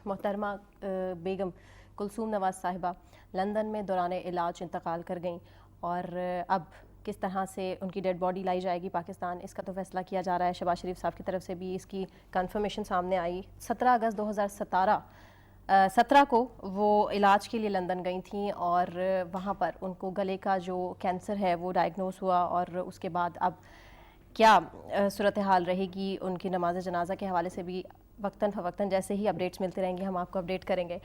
محترمہ بیگم کلثوم نواز صاحبہ لندن میں دوران علاج انتقال کر گئیں، اور اب کس طرح سے ان کی ڈیڈ باڈی لائی جائے گی پاکستان، اس کا تو فیصلہ کیا جا رہا ہے۔ شہباز شریف صاحب کی طرف سے بھی اس کی کنفرمیشن سامنے آئی۔ 17 اگست 2017 کو وہ علاج کے لیے لندن گئی تھیں، اور وہاں پر ان کو گلے کا جو کینسر ہے وہ ڈائگنوز ہوا، اور اس کے بعد اب کیا صورتحال رہے گی ان کی نماز جنازہ کے حوالے سے بھی وقتاً فوقتاً جیسے ہی اپڈیٹس ملتے رہیں گے ہم آپ کو اپڈیٹ کریں گے۔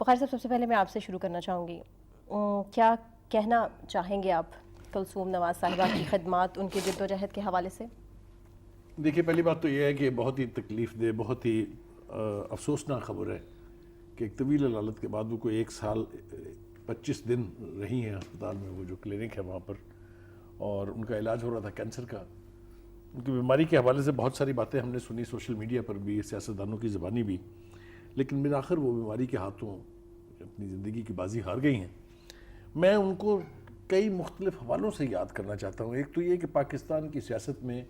بخاری صاحب، سب سے پہلے میں آپ سے شروع کرنا چاہوں گی، کیا کہنا چاہیں گے آپ کلثوم نواز صاحبہ کی خدمات، ان کی جد و جہد کے حوالے سے؟ دیکھیے، پہلی بات تو یہ ہے کہ بہت ہی تکلیف دہ، بہت ہی افسوسناک خبر ہے کہ ایک طویل علالت کے بعد وہ کوئی 1 سال 25 دن رہی ہیں ہسپتال میں، وہ جو کلینک ہے وہاں پر، اور ان کا علاج ہو رہا تھا کینسر کا۔ ان کی بیماری کے حوالے سے بہت ساری باتیں ہم نے سنی سوشل میڈیا پر بھی، سیاستدانوں کی زبانی بھی، لیکن بالآخر وہ بیماری کے ہاتھوں اپنی زندگی کی بازی ہار گئی ہیں۔ میں ان کو کئی مختلف حوالوں سے یاد کرنا چاہتا ہوں۔ ایک تو یہ کہ پاکستان کی سیاست میں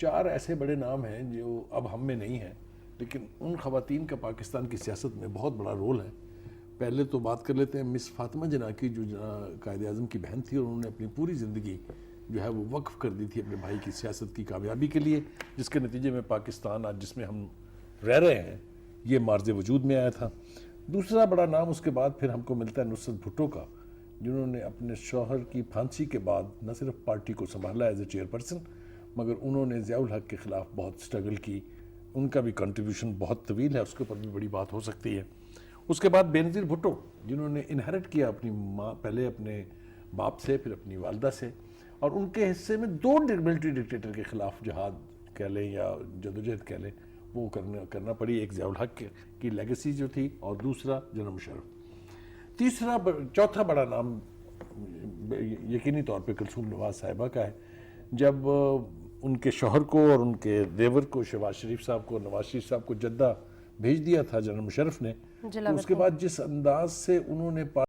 4 ایسے بڑے نام ہیں جو اب ہم میں نہیں ہیں، لیکن ان خواتین کا پاکستان کی سیاست میں بہت بڑا رول ہے۔ پہلے تو بات کر لیتے ہیں مس فاطمہ جناح کی، جو قائد اعظم کی بہن تھی، اور انہوں نے اپنی پوری زندگی جو ہے وہ وقف کر دی تھی اپنے بھائی کی سیاست کی کامیابی کے لیے، جس کے نتیجے میں پاکستان آج جس میں ہم رہ رہے ہیں یہ مارز وجود میں آیا تھا۔ دوسرا بڑا نام اس کے بعد پھر ہم کو ملتا ہے نصرت بھٹو کا، جنہوں نے اپنے شوہر کی پھانسی کے بعد نہ صرف پارٹی کو سنبھالا ایز اے چیئرپرسن، مگر انہوں نے ضیاء الحق کے خلاف بہت سٹرگل کی۔ ان کا بھی کنٹریبیوشن بہت طویل ہے، اس کے اوپر بھی بڑی بات ہو سکتی ہے۔ اس کے بعد بینظیر بھٹو، جنہوں نے انہیرٹ کیا اپنی ماں، پہلے اپنے باپ سے، پھر اپنی والدہ سے، اور ان کے حصے میں 2 ملٹری ڈکٹیٹر کے خلاف جہاد کہہ لیں یا جدوجہد کہہ لیں، وہ کرنا پڑی۔ ایک ضیاء الحق کی لیگیسی جو تھی، اور دوسرا جنرل مشرف۔ چوتھا بڑا نام یقینی طور پہ کلثوم نواز صاحبہ کا ہے۔ جب ان کے شوہر کو اور ان کے دیور کو، شہباز شریف صاحب کو، نواز شریف صاحب کو جدہ بھیج دیا تھا جنرل مشرف نے، تو اس کے بعد جس انداز سے انہوں نے